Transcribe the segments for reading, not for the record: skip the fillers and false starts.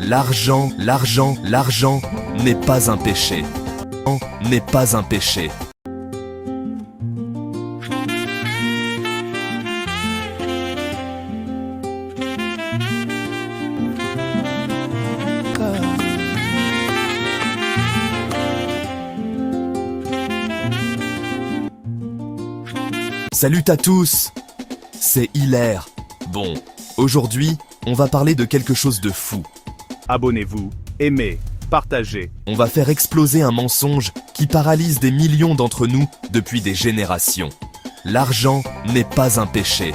L'argent, l'argent, l'argent n'est pas un péché. N'est pas un péché. Salut à tous, c'est Hilaire. Bon, aujourd'hui, on va parler de quelque chose de fou. Abonnez-vous, aimez, partagez. On va faire exploser un mensonge qui paralyse des millions d'entre nous depuis des générations. L'argent n'est pas un péché.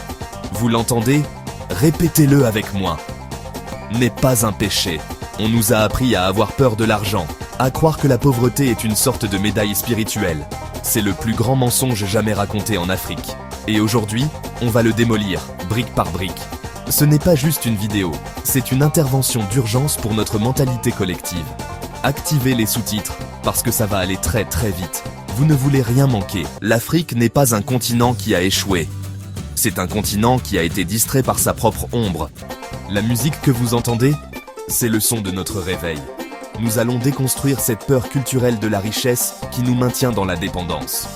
Vous l'entendez? Répétez-le avec moi. N'est pas un péché. On nous a appris à avoir peur de l'argent, à croire que la pauvreté est une sorte de médaille spirituelle. C'est le plus grand mensonge jamais raconté en Afrique. Et aujourd'hui, on va le démolir, brique par brique. Ce n'est pas juste une vidéo, c'est une intervention d'urgence pour notre mentalité collective. Activez les sous-titres, parce que ça va aller très très vite. Vous ne voulez rien manquer. L'Afrique n'est pas un continent qui a échoué. C'est un continent qui a été distrait par sa propre ombre. La musique que vous entendez, c'est le son de notre réveil. Nous allons déconstruire cette peur culturelle de la richesse qui nous maintient dans la dépendance.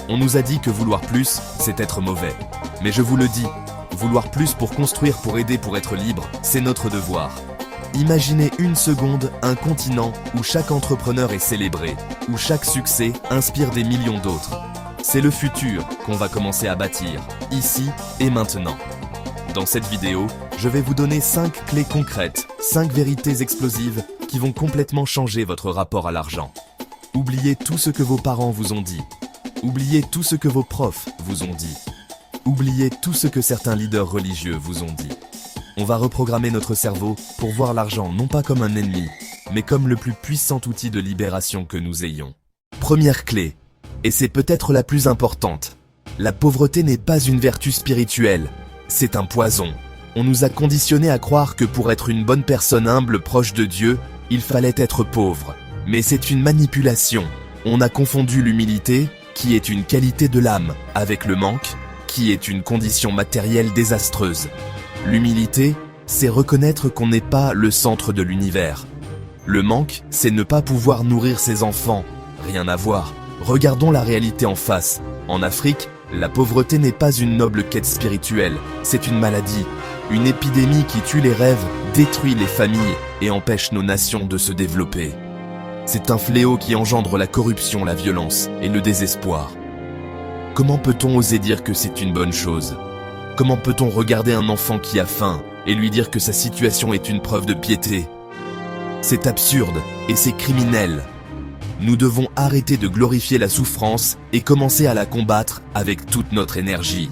On nous a dit que vouloir plus, c'est être mauvais. Mais je vous le dis, vouloir plus pour construire, pour aider, pour être libre, c'est notre devoir. Imaginez une seconde un continent où chaque entrepreneur est célébré, où chaque succès inspire des millions d'autres. C'est le futur qu'on va commencer à bâtir, ici et maintenant. Dans cette vidéo, je vais vous donner 5 clés concrètes, 5 vérités explosives qui vont complètement changer votre rapport à l'argent. Oubliez tout ce que vos parents vous ont dit. Oubliez tout ce que vos profs vous ont dit. Oubliez tout ce que certains leaders religieux vous ont dit. On va reprogrammer notre cerveau pour voir l'argent non pas comme un ennemi, mais comme le plus puissant outil de libération que nous ayons. Première clé, et c'est peut-être la plus importante. La pauvreté n'est pas une vertu spirituelle, c'est un poison. On nous a conditionnés à croire que pour être une bonne personne humble proche de Dieu, il fallait être pauvre. Mais c'est une manipulation. On a confondu l'humilité, qui est une qualité de l'âme, avec le manque, qui est une condition matérielle désastreuse. L'humilité, c'est reconnaître qu'on n'est pas le centre de l'univers. Le manque, c'est ne pas pouvoir nourrir ses enfants. Rien à voir. Regardons la réalité en face. En Afrique, la pauvreté n'est pas une noble quête spirituelle, c'est une maladie. Une épidémie qui tue les rêves, détruit les familles et empêche nos nations de se développer. C'est un fléau qui engendre la corruption, la violence et le désespoir. Comment peut-on oser dire que c'est une bonne chose? Comment peut-on regarder un enfant qui a faim et lui dire que sa situation est une preuve de piété? C'est absurde et c'est criminel. Nous devons arrêter de glorifier la souffrance et commencer à la combattre avec toute notre énergie.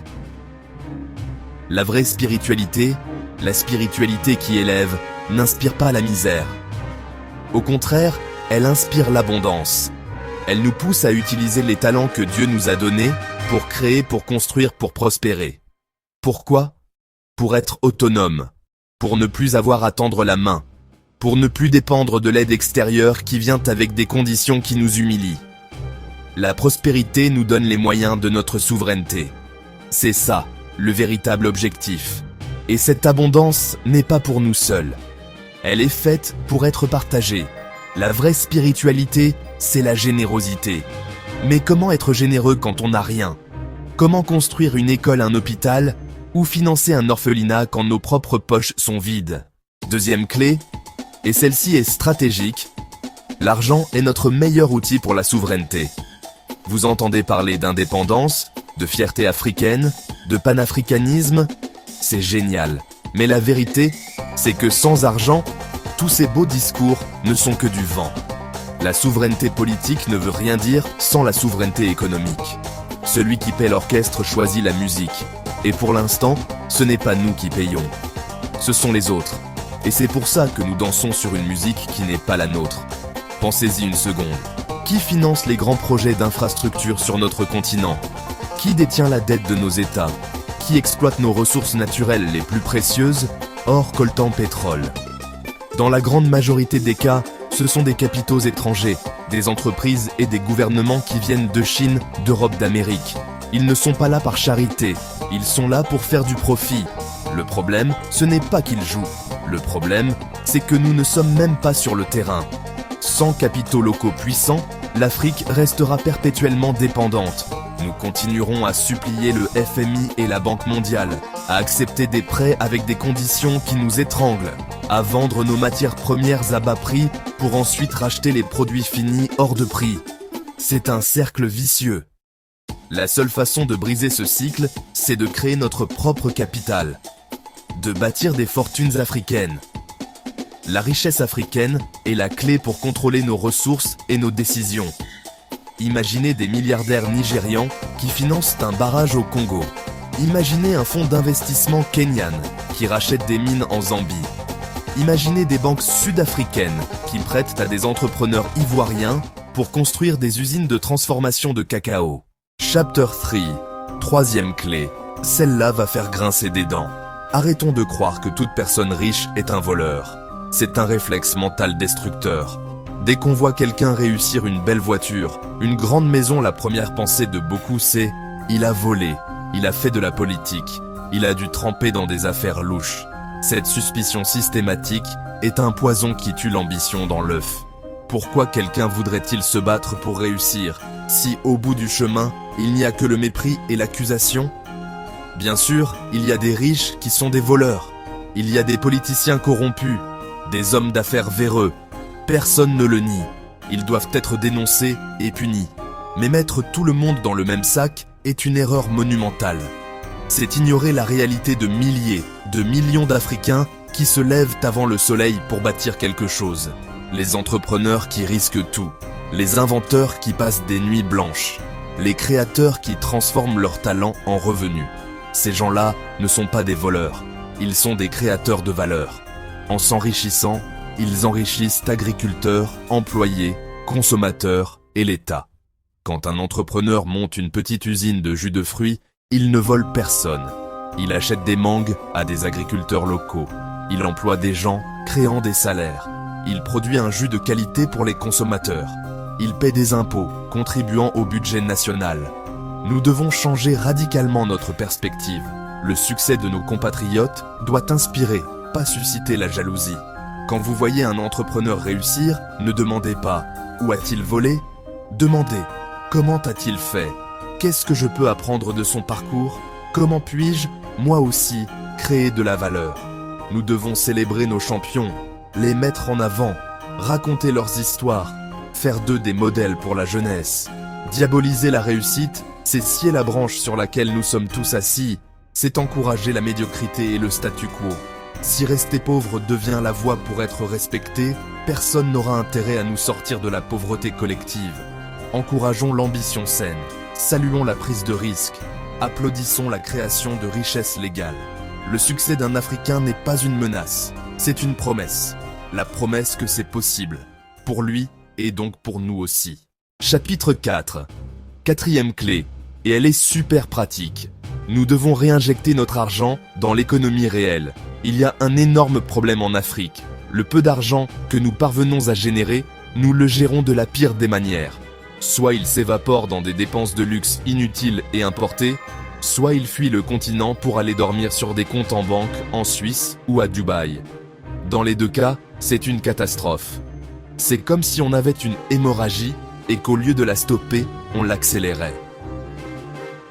La vraie spiritualité, la spiritualité qui élève, n'inspire pas la misère. Au contraire, elle inspire l'abondance. Elle nous pousse à utiliser les talents que Dieu nous a donnés pour créer, pour construire, pour prospérer. Pourquoi? Pour être autonome, pour ne plus avoir à tendre la main, pour ne plus dépendre de l'aide extérieure qui vient avec des conditions qui nous humilient. La prospérité nous donne les moyens de notre souveraineté. C'est ça, le véritable objectif. Et cette abondance n'est pas pour nous seuls. Elle est faite pour être partagée. La vraie spiritualité, c'est la générosité. Mais comment être généreux quand on n'a rien? Comment construire une école, un hôpital, ou financer un orphelinat quand nos propres poches sont vides? Deuxième clé, et celle-ci est stratégique, l'argent est notre meilleur outil pour la souveraineté. Vous entendez parler d'indépendance, de fierté africaine, de panafricanisme? C'est génial. Mais la vérité, c'est que sans argent, tous ces beaux discours ne sont que du vent. La souveraineté politique ne veut rien dire sans la souveraineté économique. Celui qui paie l'orchestre choisit la musique. Et pour l'instant, ce n'est pas nous qui payons. Ce sont les autres. Et c'est pour ça que nous dansons sur une musique qui n'est pas la nôtre. Pensez-y une seconde. Qui finance les grands projets d'infrastructure sur notre continent? Qui détient la dette de nos États? Qui exploite nos ressources naturelles les plus précieuses, or coltan pétrole? Dans la grande majorité des cas, ce sont des capitaux étrangers, des entreprises et des gouvernements qui viennent de Chine, d'Europe, d'Amérique. Ils ne sont pas là par charité, ils sont là pour faire du profit. Le problème, ce n'est pas qu'ils jouent, Le problème, c'est que nous ne sommes même pas sur le terrain. Sans capitaux locaux puissants, l'Afrique restera perpétuellement dépendante. Nous continuerons à supplier le FMI et la Banque mondiale, à accepter des prêts avec des conditions qui nous étranglent, à vendre nos matières premières à bas prix pour ensuite racheter les produits finis hors de prix. C'est un cercle vicieux. La seule façon de briser ce cycle, c'est de créer notre propre capital, de bâtir des fortunes africaines. La richesse africaine est la clé pour contrôler nos ressources et nos décisions. Imaginez des milliardaires nigérians qui financent un barrage au Congo. Imaginez un fonds d'investissement kenyan qui rachète des mines en Zambie. Imaginez des banques sud-africaines qui prêtent à des entrepreneurs ivoiriens pour construire des usines de transformation de cacao. Chapter 3, troisième clé. Celle-là va faire grincer des dents. Arrêtons de croire que toute personne riche est un voleur. C'est un réflexe mental destructeur. Dès qu'on voit quelqu'un réussir une belle voiture, une grande maison, la première pensée de beaucoup c'est « il a volé, il a fait de la politique, il a dû tremper dans des affaires louches ». Cette suspicion systématique est un poison qui tue l'ambition dans l'œuf. Pourquoi quelqu'un voudrait-il se battre pour réussir, si au bout du chemin, il n'y a que le mépris et l'accusation ? Bien sûr, il y a des riches qui sont des voleurs. Il y a des politiciens corrompus, des hommes d'affaires véreux. Personne ne le nie. Ils doivent être dénoncés et punis. Mais mettre tout le monde dans le même sac est une erreur monumentale. C'est ignorer la réalité de milliers, de millions d'Africains qui se lèvent avant le soleil pour bâtir quelque chose. Les entrepreneurs qui risquent tout. Les inventeurs qui passent des nuits blanches. Les créateurs qui transforment leur talent en revenus. Ces gens-là ne sont pas des voleurs. Ils sont des créateurs de valeur. En s'enrichissant, ils enrichissent agriculteurs, employés, consommateurs et l'État. Quand un entrepreneur monte une petite usine de jus de fruits, il ne vole personne. Il achète des mangues à des agriculteurs locaux. Il emploie des gens, créant des salaires. Il produit un jus de qualité pour les consommateurs. Il paie des impôts, contribuant au budget national. Nous devons changer radicalement notre perspective. Le succès de nos compatriotes doit inspirer, pas susciter la jalousie. Quand vous voyez un entrepreneur réussir, ne demandez pas « Où a-t-il volé ?» Demandez « Comment a-t-il fait ? Qu'est-ce que je peux apprendre de son parcours ? Comment puis-je, moi aussi, créer de la valeur ?» Nous devons célébrer nos champions, les mettre en avant, raconter leurs histoires, faire d'eux des modèles pour la jeunesse. Diaboliser la réussite, c'est scier la branche sur laquelle nous sommes tous assis, c'est encourager la médiocrité et le statu quo. Si rester pauvre devient la voie pour être respecté, personne n'aura intérêt à nous sortir de la pauvreté collective. Encourageons l'ambition saine, saluons la prise de risque, applaudissons la création de richesses légales. Le succès d'un Africain n'est pas une menace, c'est une promesse. La promesse que c'est possible, pour lui et donc pour nous aussi. Chapitre 4. Quatrième clé, et elle est super pratique. Nous devons réinjecter notre argent dans l'économie réelle. Il y a un énorme problème en Afrique. Le peu d'argent que nous parvenons à générer, nous le gérons de la pire des manières. Soit il s'évapore dans des dépenses de luxe inutiles et importées, soit il fuit le continent pour aller dormir sur des comptes en banque en Suisse ou à Dubaï. Dans les deux cas, c'est une catastrophe. C'est comme si on avait une hémorragie et qu'au lieu de la stopper, on l'accélérait.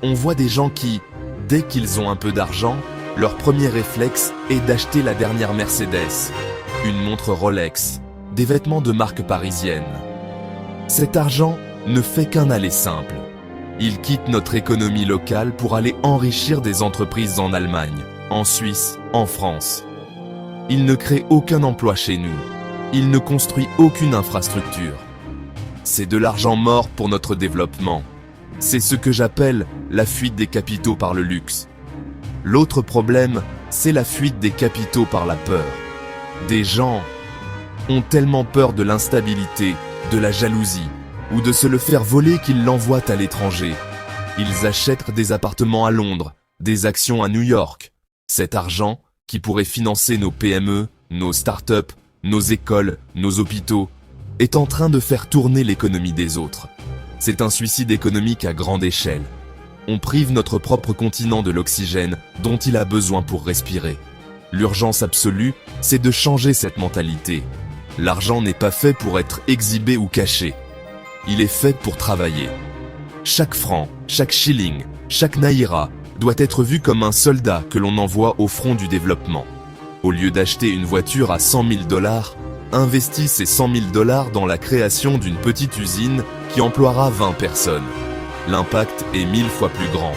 On voit des gens qui, dès qu'ils ont un peu d'argent, leur premier réflexe est d'acheter la dernière Mercedes, une montre Rolex, des vêtements de marque parisienne. Cet argent ne fait qu'un aller simple. Il quitte notre économie locale pour aller enrichir des entreprises en Allemagne, en Suisse, en France. Il ne crée aucun emploi chez nous. Il ne construit aucune infrastructure. C'est de l'argent mort pour notre développement. C'est ce que j'appelle la fuite des capitaux par le luxe. L'autre problème, c'est la fuite des capitaux par la peur. Des gens ont tellement peur de l'instabilité, de la jalousie, ou de se le faire voler qu'ils l'envoient à l'étranger. Ils achètent des appartements à Londres, des actions à New York. Cet argent, qui pourrait financer nos PME, nos startups, nos écoles, nos hôpitaux, est en train de faire tourner l'économie des autres. C'est un suicide économique à grande échelle. On prive notre propre continent de l'oxygène dont il a besoin pour respirer. L'urgence absolue, c'est de changer cette mentalité. L'argent n'est pas fait pour être exhibé ou caché. Il est fait pour travailler. Chaque franc, chaque shilling, chaque naira doit être vu comme un soldat que l'on envoie au front du développement. Au lieu d'acheter une voiture à 100 000 $, investis ces 100 000 $ dans la création d'une petite usine qui emploiera 20 personnes. L'impact est 1000 fois plus grand.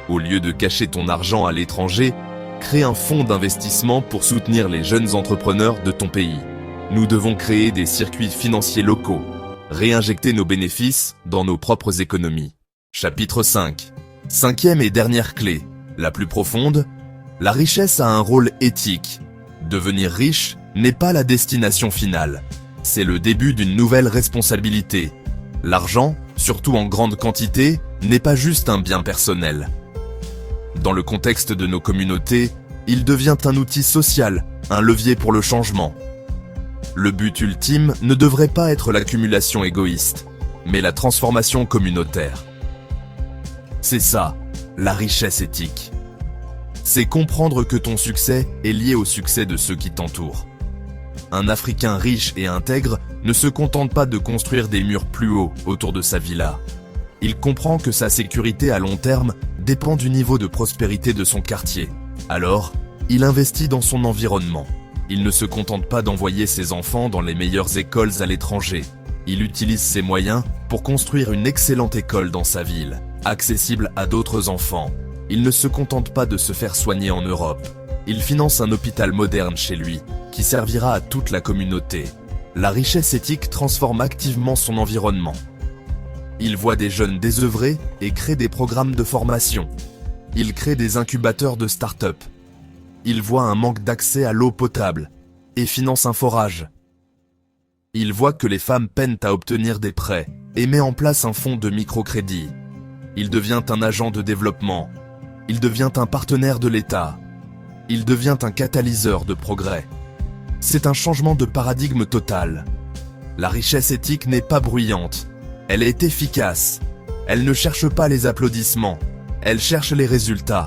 Au lieu de cacher ton argent à l'étranger, crée un fonds d'investissement pour soutenir les jeunes entrepreneurs de ton pays. Nous devons créer des circuits financiers locaux, réinjecter nos bénéfices dans nos propres économies. Chapitre 5. Cinquième et dernière clé, la plus profonde, la richesse a un rôle éthique. Devenir riche n'est pas la destination finale. C'est le début d'une nouvelle responsabilité. L'argent, surtout en grande quantité, n'est pas juste un bien personnel. Dans le contexte de nos communautés, il devient un outil social, un levier pour le changement. Le but ultime ne devrait pas être l'accumulation égoïste, mais la transformation communautaire. C'est ça, la richesse éthique. C'est comprendre que ton succès est lié au succès de ceux qui t'entourent. Un Africain riche et intègre ne se contente pas de construire des murs plus hauts autour de sa villa. Il comprend que sa sécurité à long terme dépend du niveau de prospérité de son quartier. Alors, il investit dans son environnement. Il ne se contente pas d'envoyer ses enfants dans les meilleures écoles à l'étranger. Il utilise ses moyens pour construire une excellente école dans sa ville, accessible à d'autres enfants. Il ne se contente pas de se faire soigner en Europe. Il finance un hôpital moderne chez lui, qui servira à toute la communauté. La richesse éthique transforme activement son environnement. Il voit des jeunes désœuvrés et crée des programmes de formation. Il crée des incubateurs de start-up. Il voit un manque d'accès à l'eau potable et finance un forage. Il voit que les femmes peinent à obtenir des prêts et met en place un fonds de microcrédit. Il devient un agent de développement. Il devient un partenaire de l'État. Il devient un catalyseur de progrès. C'est un changement de paradigme total. La richesse éthique n'est pas bruyante. Elle est efficace. Elle ne cherche pas les applaudissements. Elle cherche les résultats.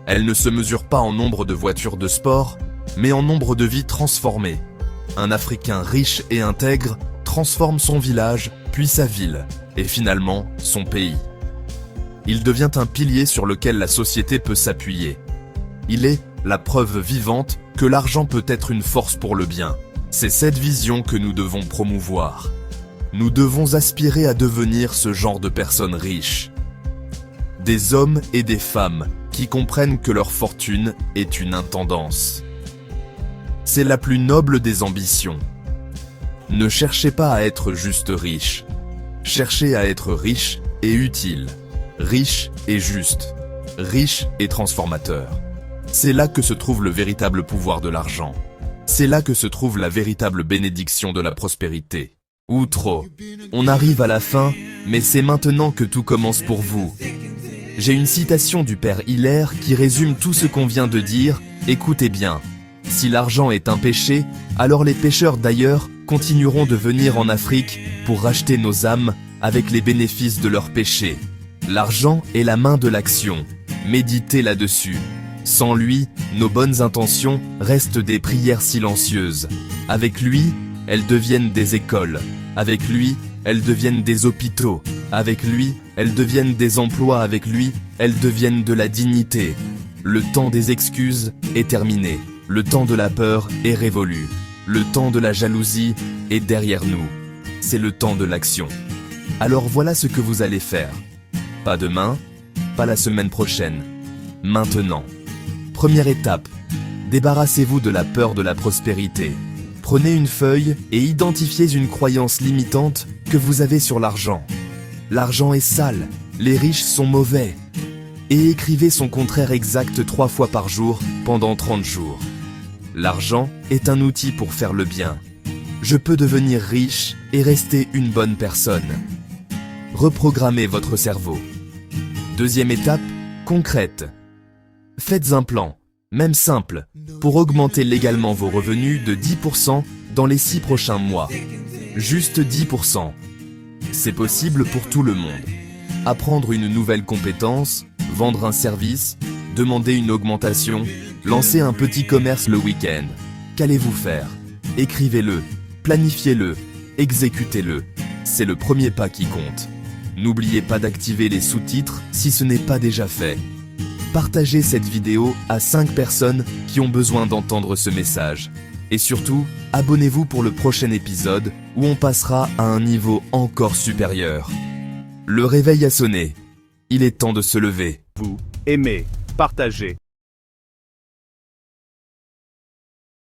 Elle ne se mesure pas en nombre de voitures de sport, mais en nombre de vies transformées. Un Africain riche et intègre transforme son village, puis sa ville, et finalement son pays. Il devient un pilier sur lequel la société peut s'appuyer. Il est la preuve vivante que l'argent peut être une force pour le bien. C'est cette vision que nous devons promouvoir. Nous devons aspirer à devenir ce genre de personnes riches. Des hommes et des femmes qui comprennent que leur fortune est une intendance. C'est la plus noble des ambitions. Ne cherchez pas à être juste riche. Cherchez à être riche et utile. Riche et juste. Riche et transformateur. C'est là que se trouve le véritable pouvoir de l'argent. C'est là que se trouve la véritable bénédiction de la prospérité. Ou trop. On arrive à la fin, mais c'est maintenant que tout commence pour vous. J'ai une citation du père Hilaire qui résume tout ce qu'on vient de dire. Écoutez bien. Si l'argent est un péché, alors les pêcheurs d'ailleurs continueront de venir en Afrique pour racheter nos âmes avec les bénéfices de leurs péchés. L'argent est la main de l'action. Méditez là-dessus. Sans lui, nos bonnes intentions restent des prières silencieuses. Avec lui, elles deviennent des écoles. Avec lui, elles deviennent des hôpitaux. Avec lui, elles deviennent des emplois. Avec lui, elles deviennent de la dignité. Le temps des excuses est terminé. Le temps de la peur est révolu. Le temps de la jalousie est derrière nous. C'est le temps de l'action. Alors voilà ce que vous allez faire. Pas demain, pas la semaine prochaine. Maintenant. Première étape. Débarrassez-vous de la peur de la prospérité. Prenez une feuille et identifiez une croyance limitante que vous avez sur l'argent. L'argent est sale, les riches sont mauvais. Et écrivez son contraire exact 3 fois par jour pendant 30 jours. L'argent est un outil pour faire le bien. Je peux devenir riche et rester une bonne personne. Reprogrammez votre cerveau. Deuxième étape, concrète. Faites un plan, même simple, pour augmenter légalement vos revenus de 10% dans les 6 prochains mois. Juste 10%. C'est possible pour tout le monde. Apprendre une nouvelle compétence, vendre un service, demander une augmentation, Lancez un petit commerce le week-end. Qu'allez-vous faire? Écrivez-le, planifiez-le, exécutez-le. C'est le premier pas qui compte. N'oubliez pas d'activer les sous-titres si ce n'est pas déjà fait. Partagez cette vidéo à 5 personnes qui ont besoin d'entendre ce message. Et surtout, abonnez-vous pour le prochain épisode où on passera à un niveau encore supérieur. Le réveil a sonné. Il est temps de se lever. Vous aimez, partagez.